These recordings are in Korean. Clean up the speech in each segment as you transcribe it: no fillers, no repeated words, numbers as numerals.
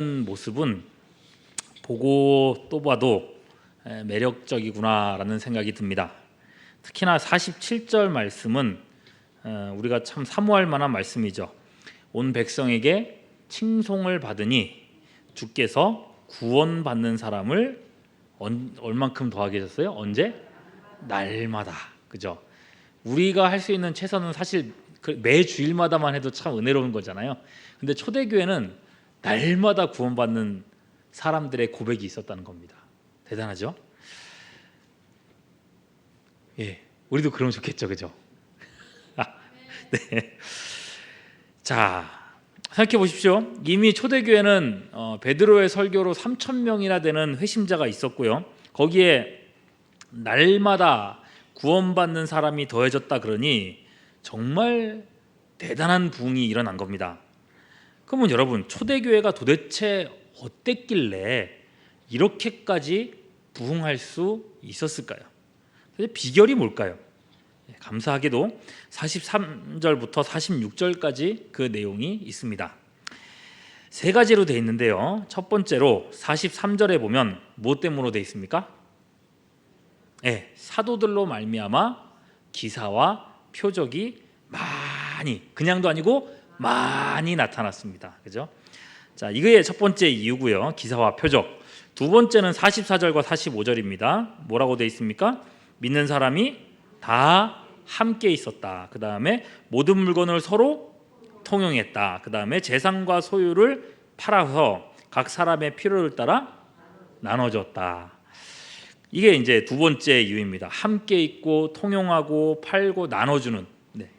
모습은 보고 또 봐도 매력적이구나라는 생각이 듭니다. 특히나 47절 말씀은 우리가 참 사모할 만한 말씀이죠. 온 백성에게 칭송을 받으니 주께서 구원받는 사람을 얼만큼 더하게 하셨어요? 언제? 날마다. 그죠? 우리가 할 수 있는 최선은 사실 매 주일마다만 해도 참 은혜로운 거잖아요. 근데 초대교회는 날마다 구원받는 사람들의 고백이 있었다는 겁니다. 대단하죠? 예, 우리도 그러면 좋겠죠, 그죠? 네. 자, 생각해 보십시오. 이미 초대교회는 베드로의 설교로 3,000명이나 되는 회심자가 있었고요. 거기에 날마다 구원받는 사람이 더해졌다 그러니 정말 대단한 부흥이 일어난 겁니다. 그러면 여러분, 초대교회가 도대체 어땠길래 이렇게까지 부흥할 수 있었을까요? 비결이 뭘까요? 감사하게도 43절부터 46절까지 그 내용이 있습니다. 세 가지로 되어 있는데요. 첫 번째로 43절에 보면 뭐 때문으로 되어 있습니까? 사도들로 말미암아 기사와 표적이 많이, 그냥도 아니고 많이 나타났습니다. 그죠? 자, 이게 첫 번째 이유고요. 기사와 표적. 두 번째는 44절과 45절입니다. 뭐라고 되어 있습니까? 믿는 사람이 다 함께 있었다. 그 다음에 모든 물건을 서로 통용했다. 그 다음에 재산과 소유를 팔아서 각 사람의 필요를 따라 나눠줬다. 이게 이제 두 번째 이유입니다. 함께 있고 통용하고 팔고 나눠주는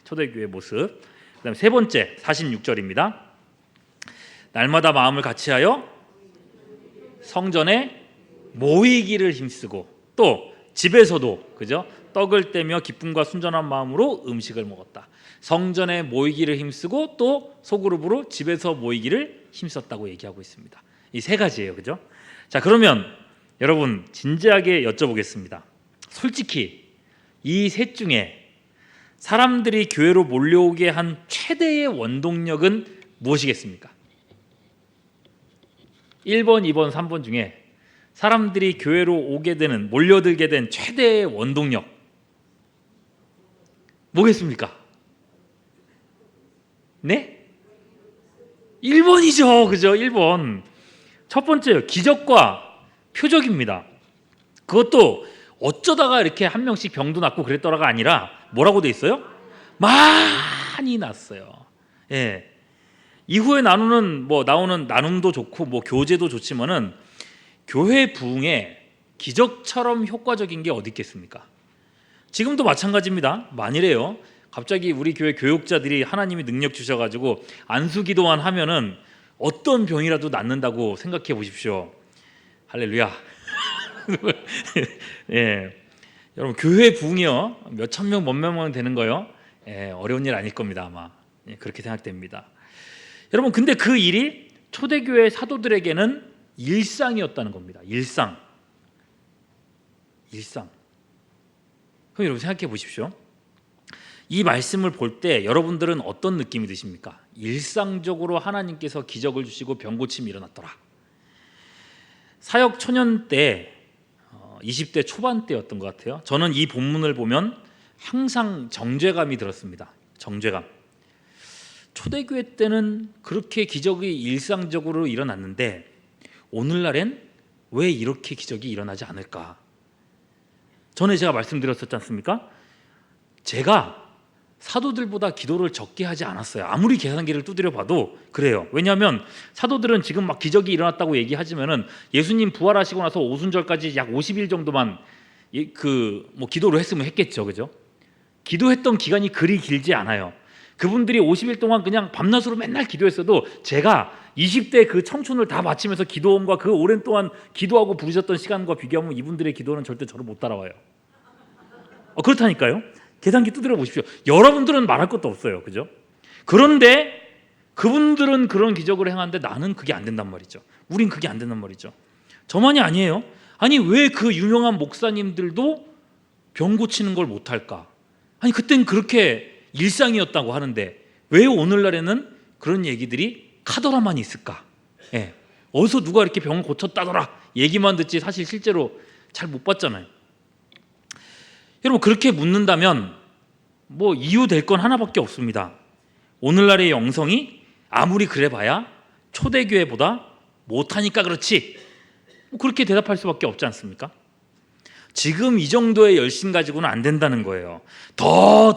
초대교회 모습. 그 다음에 세 번째 46절입니다. 날마다 마음을 같이하여 성전에 모이기를 힘쓰고 또 집에서도 그죠? 떡을 떼며 기쁨과 순전한 마음으로 음식을 먹었다. 성전에 모이기를 힘쓰고 또 소그룹으로 집에서 모이기를 힘썼다고 얘기하고 있습니다. 이 세 가지예요. 그죠? 자, 그러면 여러분 진지하게 여쭤보겠습니다. 솔직히 이 셋 중에 사람들이 교회로 몰려오게 한 최대의 원동력은 무엇이겠습니까? 1번, 2번, 3번 중에 사람들이 교회로 오게 되는, 몰려들게 된 최대의 원동력 뭐겠습니까? 네? 1번이죠. 그죠? 1번. 첫 번째요. 기적과 표적입니다. 그것도 어쩌다가 이렇게 한 명씩 병도 낫고 그랬더라가 아니라 뭐라고 돼 있어요? 많이 났어요. 예. 이후에 나누는 나오는 나눔도 좋고 교제도 좋지만은 교회 부흥에 기적처럼 효과적인 게 어디 있겠습니까? 지금도 마찬가지입니다. 만일에요, 갑자기 우리 교회 교육자들이 하나님이 능력 주셔가지고 안수기도만 하면은 어떤 병이라도 낫는다고 생각해 보십시오. 할렐루야. 예, 여러분 교회 부흥이요 몇천 명, 몇몇 명 되는 거요. 어려운 일 아닐 겁니다 아마. 그렇게 생각됩니다. 여러분, 근데 그 일이 초대교회 사도들에게는 일상이었다는 겁니다. 일상. 그럼 여러분 생각해 보십시오. 이 말씀을 볼 때 여러분들은 어떤 느낌이 드십니까? 일상적으로 하나님께서 기적을 주시고 병고침이 일어났더라. 사역 초년 때 20대 초반 때였던 것 같아요. 저는 이 본문을 보면 항상 정죄감이 들었습니다. 정죄감. 초대교회 때는 그렇게 기적이 일상적으로 일어났는데 오늘날엔 왜 이렇게 기적이 일어나지 않을까? 전에 제가 말씀드렸었지 않습니까? 제가 사도들보다 기도를 적게 하지 않았어요. 아무리 계산기를 두드려 봐도 그래요. 왜냐하면 사도들은 지금 막 기적이 일어났다고 얘기하지만은 예수님 부활하시고 나서 오순절까지 약 50일 정도만 기도를 했으면 했겠죠. 그죠? 기도했던 기간이 그리 길지 않아요. 그분들이 50일 동안 그냥 밤낮으로 맨날 기도했어도 제가 20대 그 청춘을 다 바치면서 기도원과 그 오랜 동안 기도하고 부르셨던 시간과 비교하면 이분들의 기도는 절대 저를 못 따라와요. 그렇다니까요. 계산기 두드려 보십시오. 여러분들은 말할 것도 없어요. 그죠? 그런데 그분들은 그런 기적을 행하는데 나는 그게 안 된단 말이죠. 우린 그게 안 된단 말이죠. 저만이 아니에요. 아니, 왜 그 유명한 목사님들도 병 고치는 걸 못할까? 아니, 그땐 그렇게 일상이었다고 하는데 왜 오늘날에는 그런 얘기들이 카더라만 있을까? 어디서 누가 이렇게 병을 고쳤다더라 얘기만 듣지 사실 실제로 잘 못 봤잖아요. 여러분, 그렇게 묻는다면 뭐 이유 될 건 하나밖에 없습니다. 오늘날의 영성이 아무리 그래봐야 초대교회보다 못하니까 그렇지, 뭐 그렇게 대답할 수밖에 없지 않습니까? 지금 이 정도의 열심 가지고는 안 된다는 거예요. 더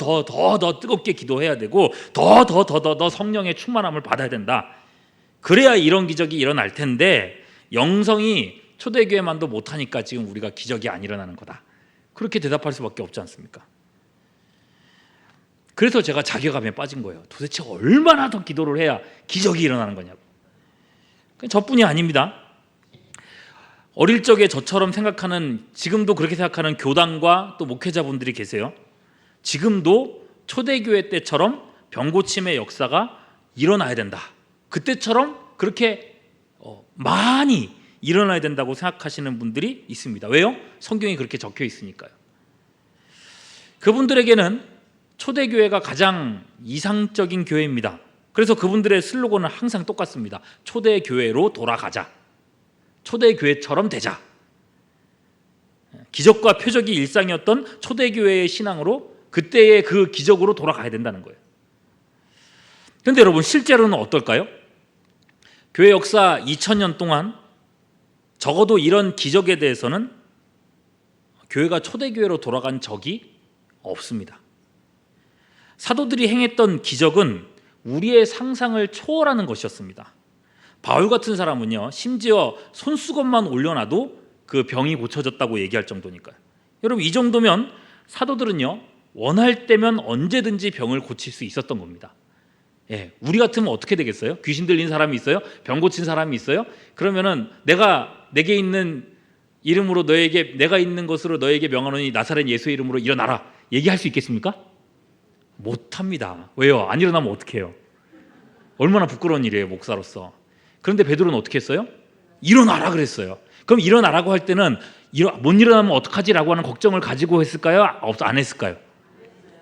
뜨겁게 기도해야 되고 더 성령의 충만함을 받아야 된다. 그래야 이런 기적이 일어날 텐데 영성이 초대교회만도 못하니까 지금 우리가 기적이 안 일어나는 거다. 그렇게 대답할 수밖에 없지 않습니까? 그래서 제가 자괴감에 빠진 거예요. 도대체 얼마나 더 기도를 해야 기적이 일어나는 거냐고. 저뿐이 아닙니다. 어릴 적에 저처럼 생각하는, 지금도 그렇게 생각하는 교단과 또 목회자분들이 계세요. 지금도 초대교회 때처럼 병고침의 역사가 일어나야 된다. 그때처럼 그렇게 많이 일어나야 된다고 생각하시는 분들이 있습니다. 왜요? 성경이 그렇게 적혀 있으니까요. 그분들에게는 초대교회가 가장 이상적인 교회입니다. 그래서 그분들의 슬로건은 항상 똑같습니다. 초대교회로 돌아가자. 초대교회처럼 되자. 기적과 표적이 일상이었던 초대교회의 신앙으로 그때의 그 기적으로 돌아가야 된다는 거예요. 그런데 여러분, 실제로는 어떨까요? 교회 역사 2000년 동안 적어도 이런 기적에 대해서는 교회가 초대교회로 돌아간 적이 없습니다. 사도들이 행했던 기적은 우리의 상상을 초월하는 것이었습니다. 바울 같은 사람은요, 심지어 손수건만 올려놔도 그 병이 고쳐졌다고 얘기할 정도니까요. 여러분, 이 정도면 사도들은요, 원할 때면 언제든지 병을 고칠 수 있었던 겁니다. 예, 우리 같으면 어떻게 되겠어요? 귀신 들린 사람이 있어요? 병 고친 사람이 있어요? 그러면은 내게 있는 이름으로 내가 있는 것으로 너에게 명하노니 나사렛 예수의 이름으로 일어나라 얘기할 수 있겠습니까? 못합니다. 왜요? 안 일어나면 어떡해요? 얼마나 부끄러운 일이에요, 목사로서. 그런데 베드로는 어떻게 했어요? 일어나라 그랬어요. 그럼 일어나라고 할 때는 못 일어나면 어떡하지라고 하는 걱정을 가지고 했을까요? 안 했을까요?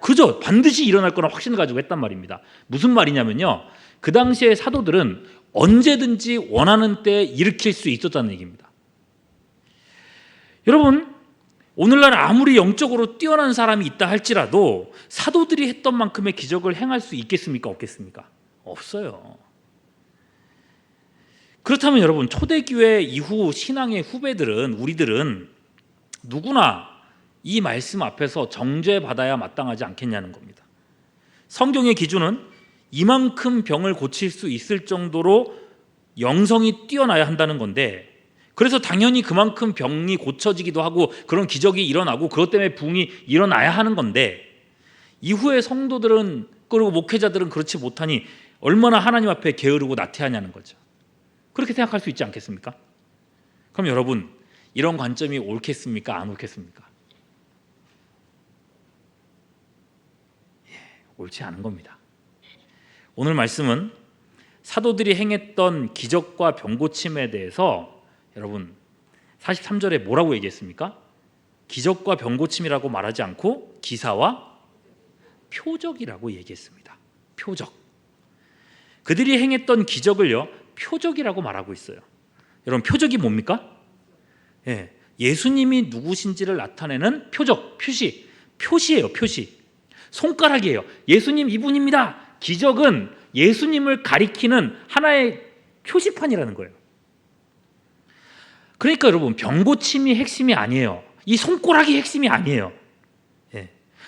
그죠? 반드시 일어날 거나 확신을 가지고 했단 말입니다. 무슨 말이냐면요, 그 당시에 사도들은 언제든지 원하는 때에 일으킬 수 있었다는 얘기입니다. 여러분, 오늘날 아무리 영적으로 뛰어난 사람이 있다 할지라도 사도들이 했던 만큼의 기적을 행할 수 있겠습니까? 없겠습니까? 없어요. 그렇다면 여러분, 초대교회 이후 신앙의 후배들은, 우리들은 누구나 이 말씀 앞에서 정죄받아야 마땅하지 않겠냐는 겁니다. 성경의 기준은 이만큼 병을 고칠 수 있을 정도로 영성이 뛰어나야 한다는 건데, 그래서 당연히 그만큼 병이 고쳐지기도 하고 그런 기적이 일어나고 그것 때문에 부흥이 일어나야 하는 건데, 이후의 성도들은, 그리고 목회자들은 그렇지 못하니 얼마나 하나님 앞에 게으르고 나태하냐는 거죠. 그렇게 생각할 수 있지 않겠습니까? 그럼 여러분, 이런 관점이 옳겠습니까? 안 옳겠습니까? 옳지 않은 겁니다. 오늘 말씀은 사도들이 행했던 기적과 병고침에 대해서 여러분 43절에 뭐라고 얘기했습니까? 기적과 병고침이라고 말하지 않고 기사와 표적이라고 얘기했습니다. 표적. 그들이 행했던 기적을요, 표적이라고 말하고 있어요. 여러분, 표적이 뭡니까? 예수님이 누구신지를 나타내는 표적, 표시예요. 표시. 손가락이에요. 예수님 이분입니다. 기적은 예수님을 가리키는 하나의 표시판이라는 거예요. 그러니까 여러분, 병고침이 핵심이 아니에요. 이 손가락이 핵심이 아니에요.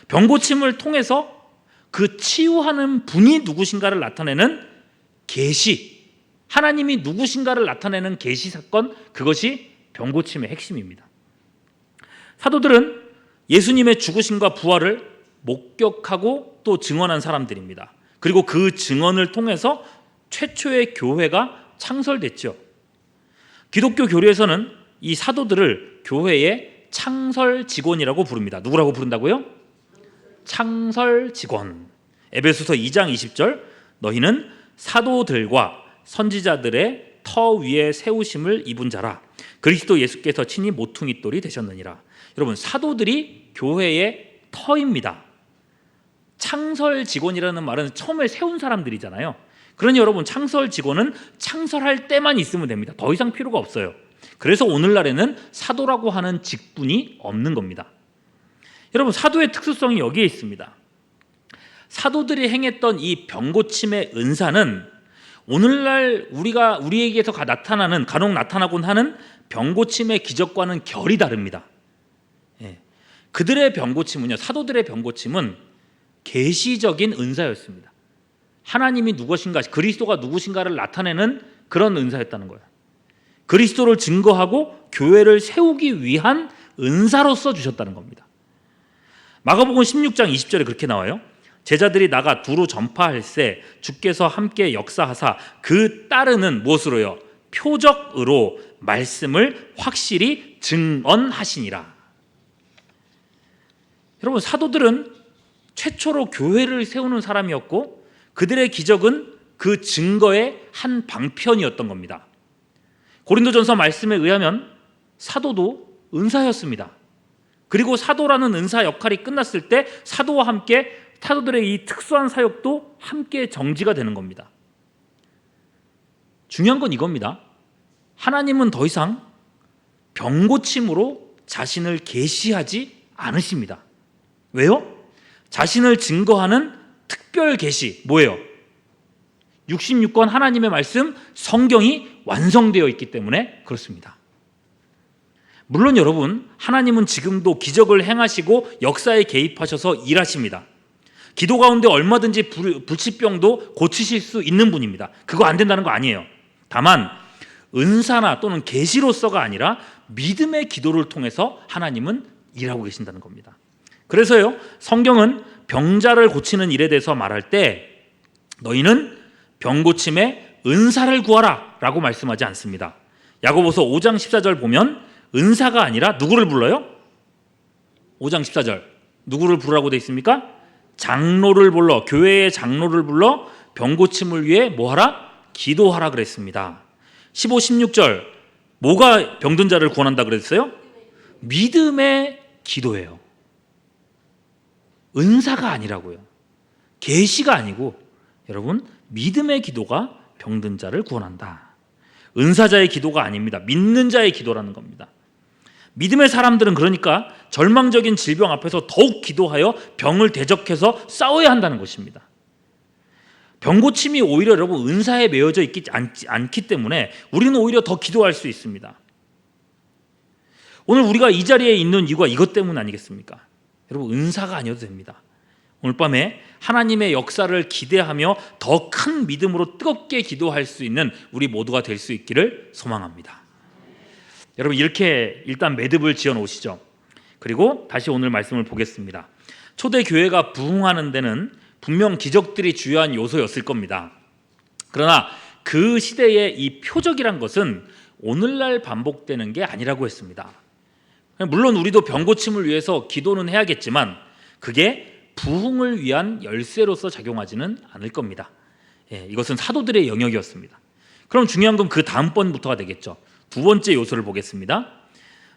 병고침을 통해서 그 치유하는 분이 누구신가를 나타내는 계시, 하나님이 누구신가를 나타내는 계시 사건, 그것이 병고침의 핵심입니다. 사도들은 예수님의 죽으심과 부활을 목격하고 또 증언한 사람들입니다. 그리고 그 증언을 통해서 최초의 교회가 창설됐죠. 기독교 교리에서는 이 사도들을 교회의 창설 직원이라고 부릅니다. 누구라고 부른다고요? 창설 직원. 에베소서 2장 20절, 너희는 사도들과 선지자들의 터 위에 세우심을 입은 자라. 그리스도 예수께서 친히 모퉁이돌이 되셨느니라. 여러분, 사도들이 교회의 터입니다. 창설 직원이라는 말은 처음에 세운 사람들이잖아요. 그러니 여러분, 창설 직원은 창설할 때만 있으면 됩니다. 더 이상 필요가 없어요. 그래서 오늘날에는 사도라고 하는 직분이 없는 겁니다. 여러분, 사도의 특수성이 여기에 있습니다. 사도들이 행했던 이 병고침의 은사는 오늘날 우리에게서 간혹 나타나곤 하는 병고침의 기적과는 결이 다릅니다. 그들의 병고침은요, 사도들의 병고침은 계시적인 은사였습니다. 하나님이 누구신가, 그리스도가 누구신가를 나타내는 그런 은사였다는 거예요. 그리스도를 증거하고 교회를 세우기 위한 은사로서 주셨다는 겁니다. 마가복음 16장 20절에 그렇게 나와요. 제자들이 나가 두루 전파할세 주께서 함께 역사하사 그 따르는 무엇으로요? 표적으로 말씀을 확실히 증언하시니라. 여러분, 사도들은 최초로 교회를 세우는 사람이었고 그들의 기적은 그 증거의 한 방편이었던 겁니다. 고린도전서 말씀에 의하면 사도도 은사였습니다. 그리고 사도라는 은사 역할이 끝났을 때 사도와 함께 사도들의 이 특수한 사역도 함께 정지가 되는 겁니다. 중요한 건 이겁니다. 하나님은 더 이상 병고침으로 자신을 계시하지 않으십니다. 왜요? 자신을 증거하는 특별 계시, 뭐예요? 66권 하나님의 말씀, 성경이 완성되어 있기 때문에 그렇습니다. 물론 여러분, 하나님은 지금도 기적을 행하시고 역사에 개입하셔서 일하십니다. 기도 가운데 얼마든지 불치병도 고치실 수 있는 분입니다. 그거 안 된다는 거 아니에요. 다만 은사나 또는 계시로서가 아니라 믿음의 기도를 통해서 하나님은 일하고 계신다는 겁니다. 그래서요, 성경은 병자를 고치는 일에 대해서 말할 때 너희는 병고침에 은사를 구하라 라고 말씀하지 않습니다. 야고보서 5장 14절 보면 은사가 아니라 누구를 불러요? 5장 14절 누구를 부르라고 되어 있습니까? 장로를 불러, 교회의 장로를 불러 병고침을 위해 뭐하라? 기도하라 그랬습니다. 15, 16절 뭐가 병든 자를 구원한다 그랬어요? 믿음의 기도예요. 은사가 아니라고요. 계시가 아니고 여러분, 믿음의 기도가 병든 자를 구원한다. 은사자의 기도가 아닙니다. 믿는 자의 기도라는 겁니다. 믿음의 사람들은 그러니까 절망적인 질병 앞에서 더욱 기도하여 병을 대적해서 싸워야 한다는 것입니다. 병고침이 오히려 여러분 은사에 매여져 있지 않기 때문에 우리는 오히려 더 기도할 수 있습니다. 오늘 우리가 이 자리에 있는 이유가 이것 때문 아니겠습니까? 여러분, 은사가 아니어도 됩니다. 오늘 밤에 하나님의 역사를 기대하며 더 큰 믿음으로 뜨겁게 기도할 수 있는 우리 모두가 될 수 있기를 소망합니다. 여러분, 이렇게 일단 매듭을 지어 놓으시죠. 그리고 다시 오늘 말씀을 보겠습니다. 초대 교회가 부흥하는 데는 분명 기적들이 주요한 요소였을 겁니다. 그러나 그 시대의 이 표적이란 것은 오늘날 반복되는 게 아니라고 했습니다. 물론 우리도 병고침을 위해서 기도는 해야겠지만 그게 부흥을 위한 열쇠로서 작용하지는 않을 겁니다. 이것은 사도들의 영역이었습니다. 그럼 중요한 건 그 다음번부터가 되겠죠. 두 번째 요소를 보겠습니다.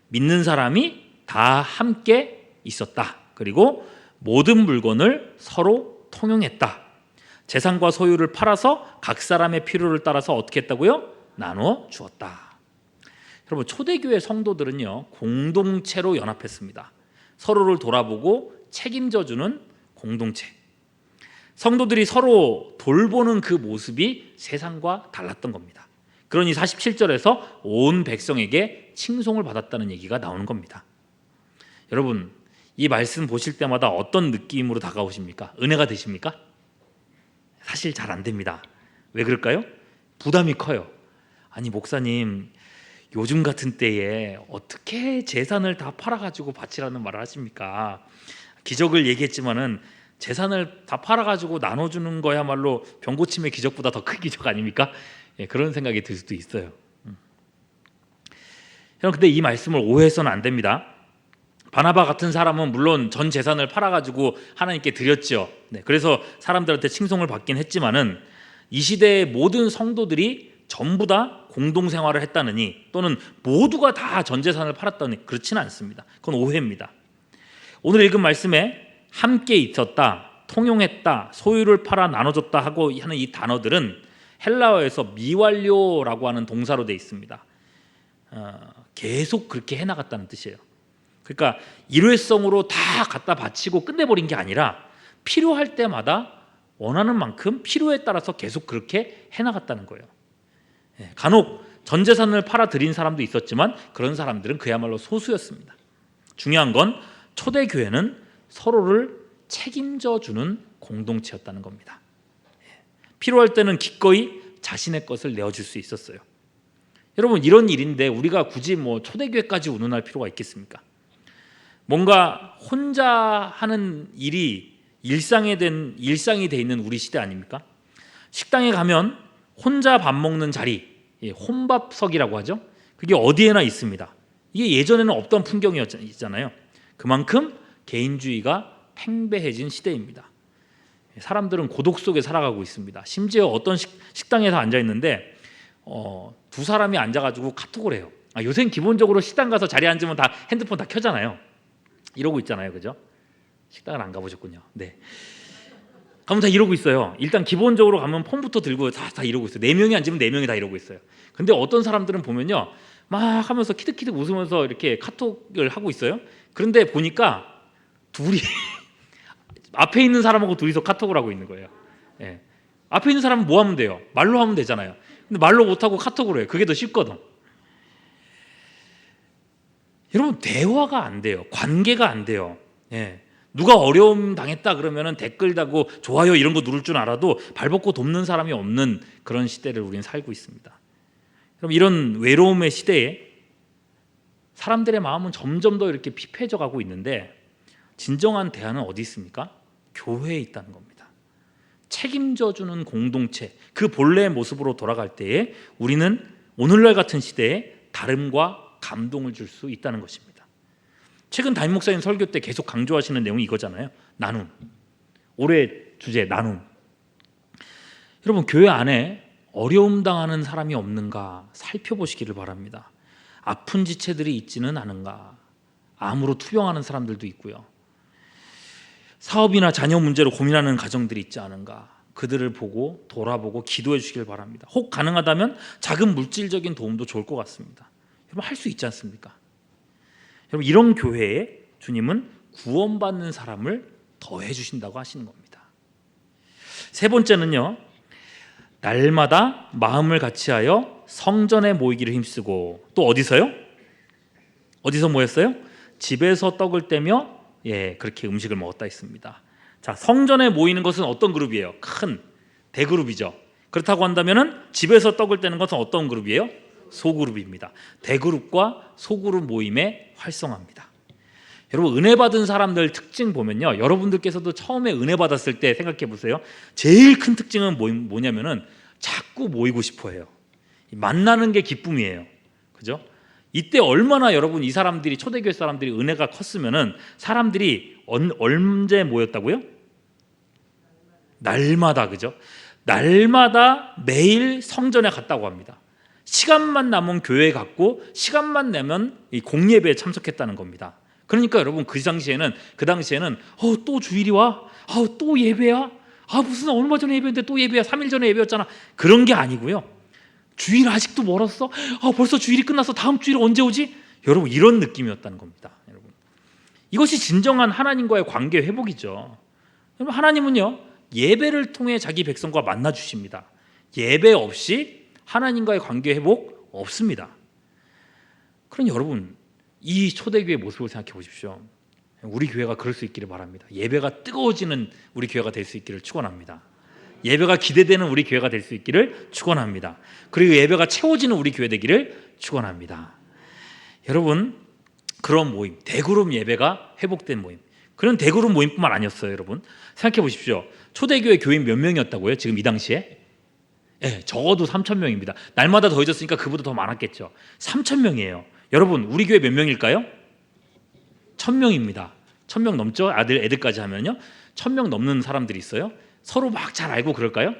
믿는 사람이 다 함께 있었다. 그리고 모든 물건을 서로 통용했다. 재산과 소유를 팔아서 각 사람의 필요를 따라서 어떻게 했다고요? 나누어 주었다. 여러분, 초대교회 성도들은요, 공동체로 연합했습니다. 서로를 돌아보고 책임져주는 공동체. 성도들이 서로 돌보는 그 모습이 세상과 달랐던 겁니다. 그러니 47절에서 온 백성에게 칭송을 받았다는 얘기가 나오는 겁니다. 여러분, 이 말씀 보실 때마다 어떤 느낌으로 다가오십니까? 은혜가 되십니까? 사실 잘 안 됩니다. 왜 그럴까요? 부담이 커요. 아니, 목사님, 요즘 같은 때에 어떻게 재산을 다 팔아가지고 바치라는 말을 하십니까? 기적을 얘기했지만은 재산을 다 팔아가지고 나눠주는 거야말로 병고침의 기적보다 더 큰 기적 아닙니까? 그런 생각이 들 수도 있어요. 여러분, 근데 이 말씀을 오해해서는 안 됩니다. 바나바 같은 사람은 물론 전 재산을 팔아가지고 하나님께 드렸죠. 그래서 사람들한테 칭송을 받긴 했지만은 이 시대의 모든 성도들이 전부 다 공동생활을 했다느니 또는 모두가 다 전 재산을 팔았다니 그렇지는 않습니다. 그건 오해입니다. 오늘 읽은 말씀에 함께 있었다, 통용했다, 소유를 팔아 나눠줬다 하고 하는 이 단어들은 헬라어에서 미완료라고 하는 동사로 되어 있습니다. 계속 그렇게 해나갔다는 뜻이에요. 그러니까 일회성으로 다 갖다 바치고 끝내버린 게 아니라 필요할 때마다 원하는 만큼 필요에 따라서 계속 그렇게 해나갔다는 거예요. 간혹 전 재산을 팔아 드린 사람도 있었지만 그런 사람들은 그야말로 소수였습니다. 중요한 건 초대교회는 서로를 책임져 주는 공동체였다는 겁니다. 필요할 때는 기꺼이 자신의 것을 내어줄 수 있었어요. 여러분, 이런 일인데 우리가 굳이 초대교회까지 운운할 필요가 있겠습니까? 뭔가 혼자 하는 일이 일상이 돼 있는 우리 시대 아닙니까? 식당에 가면 혼자 밥 먹는 자리, 혼밥석이라고 하죠. 그게 어디에나 있습니다. 이게 예전에는 없던 풍경이었잖아요. 그만큼 개인주의가 팽배해진 시대입니다. 사람들은 고독 속에 살아가고 있습니다. 심지어 어떤 식당에서 앉아 있는데 두 사람이 앉아가지고 카톡을 해요. 요새는 기본적으로 식당 가서 자리에 앉으면 다 핸드폰 다 켜잖아요. 이러고 있잖아요, 그죠? 식당을 안 가보셨군요. 네. 그럼 다 이러고 있어요. 일단 기본적으로 가면 폰부터 들고 다 이러고 있어요. 4명이 앉으면 4명이 다 이러고 있어요. 근데 어떤 사람들은 보면요, 막 하면서 키득키득 웃으면서 이렇게 카톡을 하고 있어요. 그런데 보니까 둘이 앞에 있는 사람하고 둘이서 카톡을 하고 있는 거예요. 예. 앞에 있는 사람은 뭐 하면 돼요? 말로 하면 되잖아요. 근데 말로 못하고 카톡으로 해요. 그게 더 쉽거든. 여러분, 대화가 안 돼요. 관계가 안 돼요. 예. 누가 어려움 당했다 그러면은 댓글 달고 좋아요 이런 거 누를 줄 알아도 발벗고 돕는 사람이 없는 그런 시대를 우리는 살고 있습니다. 그럼 이런 외로움의 시대에 사람들의 마음은 점점 더 이렇게 피폐해져 가고 있는데 진정한 대안은 어디 있습니까? 교회에 있다는 겁니다. 책임져 주는 공동체, 그 본래의 모습으로 돌아갈 때에 우리는 오늘날 같은 시대에 다름과 감동을 줄 수 있다는 것입니다. 최근 담임 목사님 설교 때 계속 강조하시는 내용이 이거잖아요. 나눔. 올해 주제 나눔. 여러분, 교회 안에 어려움 당하는 사람이 없는가 살펴보시기를 바랍니다. 아픈 지체들이 있지는 않은가. 암으로 투병하는 사람들도 있고요. 사업이나 자녀 문제로 고민하는 가정들이 있지 않은가. 그들을 보고 돌아보고 기도해 주시길 바랍니다. 혹 가능하다면 작은 물질적인 도움도 좋을 것 같습니다. 여러분, 할 수 있지 않습니까? 여러분, 이런 교회에 주님은 구원받는 사람을 더해 주신다고 하시는 겁니다. 세 번째는요, 날마다 마음을 같이하여 성전에 모이기를 힘쓰고, 또 어디서요? 어디서 모였어요? 집에서 떡을 떼며 그렇게 음식을 먹었다 했습니다. 자, 성전에 모이는 것은 어떤 그룹이에요? 큰 대그룹이죠. 그렇다고 한다면은 집에서 떡을 떼는 것은 어떤 그룹이에요? 소그룹입니다. 대그룹과 소그룹 모임의 활성화입니다. 여러분, 은혜 받은 사람들 특징 보면요, 여러분들께서도 처음에 은혜 받았을 때 생각해 보세요. 제일 큰 특징은 뭐냐면은 자꾸 모이고 싶어해요. 만나는 게 기쁨이에요. 그죠? 이때 얼마나 여러분, 이 사람들이, 초대교회 사람들이 은혜가 컸으면은 사람들이 언제 모였다고요? 날마다. 그죠? 날마다 매일 성전에 갔다고 합니다. 시간만 남은 교회에 갔고 시간만 내면 이 공예배에 참석했다는 겁니다. 그러니까 여러분, 그 당시에는 또 주일이 와? 또 예배야? 무슨 얼마 전에 예배인데 또 예배야? 3일 전에 예배였잖아. 그런 게 아니고요. 주일 아직도 멀었어? 벌써 주일이 끝났어. 다음 주일 언제 오지? 여러분, 이런 느낌이었다는 겁니다. 여러분, 이것이 진정한 하나님과의 관계 회복이죠. 여러분, 하나님은요, 예배를 통해 자기 백성과 만나 주십니다. 예배 없이 하나님과의 관계 회복 없습니다. 그럼 여러분, 이 초대교회의 모습을 생각해 보십시오. 우리 교회가 그럴 수 있기를 바랍니다. 예배가 뜨거워지는 우리 교회가 될 수 있기를 축원합니다. 예배가 기대되는 우리 교회가 될 수 있기를 축원합니다. 그리고 예배가 채워지는 우리 교회 되기를 축원합니다. 여러분, 그런 모임, 대그룹 예배가 회복된 모임, 그런 대그룹 모임뿐만 아니었어요. 여러분, 생각해 보십시오. 초대교회 교인 몇 명이었다고요? 지금 이 당시에? 적어도 3,000명입니다. 날마다 더해졌으니까 그보다 더 많았겠죠. 3,000명이에요. 여러분, 우리 교회 몇 명일까요? 1,000명입니다. 1,000명 넘죠? 애들까지 하면요. 1,000명 넘는 사람들이 있어요. 서로 막 잘 알고 그럴까요?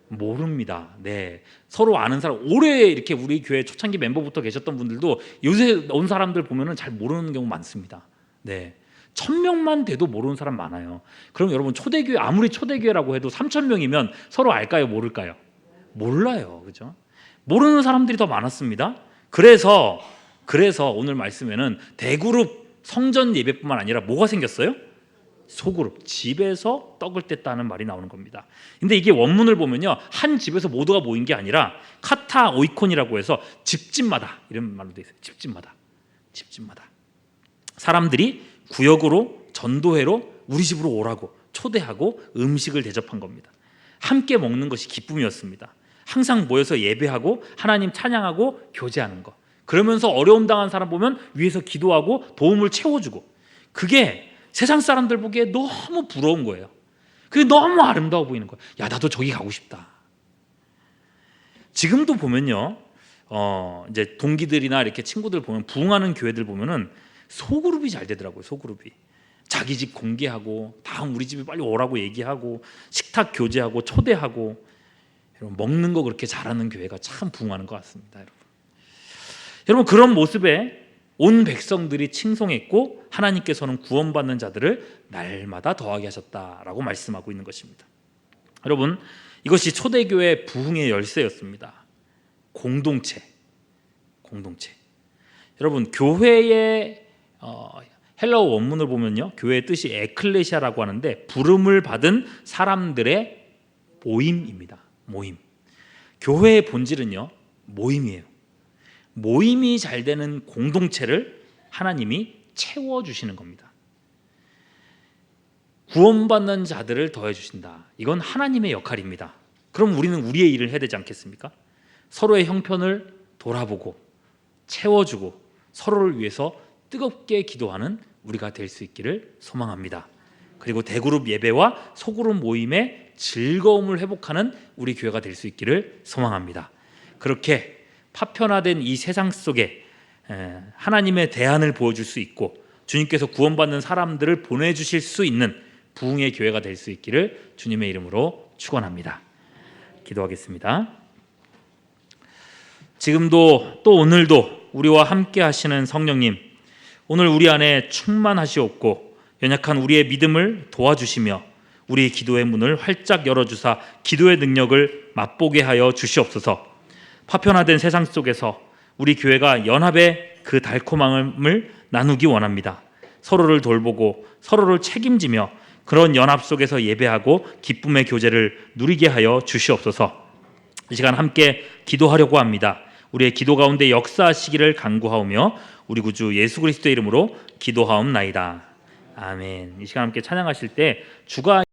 모릅니다. 네, 서로 아는 사람, 오래 이렇게 우리 교회 초창기 멤버부터 계셨던 분들도 요새 온 사람들 보면은 잘 모르는 경우 많습니다. 네, 1,000명만 돼도 모르는 사람 많아요. 그럼 여러분, 초대교회, 아무리 초대교회라고 해도 3,000명이면 서로 알까요? 모를까요? 몰라요. 그죠? 모르는 사람들이 더 많았습니다. 그래서 오늘 말씀에는 대그룹 성전 예배뿐만 아니라 뭐가 생겼어요? 소그룹, 집에서 떡을 뗐다는 말이 나오는 겁니다. 근데 이게 원문을 보면요, 한 집에서 모두가 모인 게 아니라 카타 오이콘이라고 해서 집집마다, 이런 말로 되어 있어요. 집집마다 사람들이 구역으로, 전도회로 우리 집으로 오라고 초대하고 음식을 대접한 겁니다. 함께 먹는 것이 기쁨이었습니다. 항상 모여서 예배하고 하나님 찬양하고 교제하는 것. 그러면서 어려움 당한 사람 보면 위에서 기도하고 도움을 채워주고, 그게 세상 사람들 보기에 너무 부러운 거예요. 그게 너무 아름다워 보이는 거예요. 야, 나도 저기 가고 싶다. 지금도 보면요, 이제 동기들이나 이렇게 친구들 보면, 부흥하는 교회들 보면은 소그룹이 잘 되더라고요. 소그룹이 자기 집 공개하고 다음 우리 집에 빨리 오라고 얘기하고 식탁 교제하고 초대하고, 여러분 먹는 거 그렇게 잘하는 교회가 참 부흥하는 것 같습니다. 여러분 그런 모습에 온 백성들이 칭송했고 하나님께서는 구원받는 자들을 날마다 더하게 하셨다라고 말씀하고 있는 것입니다. 여러분 이것이 초대교회 부흥의 열쇠였습니다. 공동체. 여러분 교회의 헬라어 원문을 보면요, 교회의 뜻이 에클레시아라고 하는데 부름을 받은 사람들의 모임입니다. 모임. 교회의 본질은요, 모임이에요. 모임이 잘 되는 공동체를 하나님이 채워주시는 겁니다. 구원받는 자들을 더해주신다. 이건 하나님의 역할입니다. 그럼 우리는 우리의 일을 해야 되지 않겠습니까? 서로의 형편을 돌아보고 채워주고 서로를 위해서 뜨겁게 기도하는 우리가 될 수 있기를 소망합니다. 그리고 대그룹 예배와 소그룹 모임의 즐거움을 회복하는 우리 교회가 될 수 있기를 소망합니다. 그렇게 파편화된 이 세상 속에 하나님의 대안을 보여줄 수 있고 주님께서 구원받는 사람들을 보내주실 수 있는 부흥의 교회가 될 수 있기를 주님의 이름으로 축원합니다. 기도하겠습니다. 지금도 또 오늘도 우리와 함께 하시는 성령님, 오늘 우리 안에 충만하시옵고 연약한 우리의 믿음을 도와주시며 우리의 기도의 문을 활짝 열어주사 기도의 능력을 맛보게 하여 주시옵소서. 파편화된 세상 속에서 우리 교회가 연합의 그 달콤함을 나누기 원합니다. 서로를 돌보고 서로를 책임지며 그런 연합 속에서 예배하고 기쁨의 교제를 누리게 하여 주시옵소서. 이 시간 함께 기도하려고 합니다. 우리의 기도 가운데 역사하시기를 간구하오며 우리 구주 예수 그리스도의 이름으로 기도하옵나이다. 아멘. 이 시간 함께 찬양하실 때 주가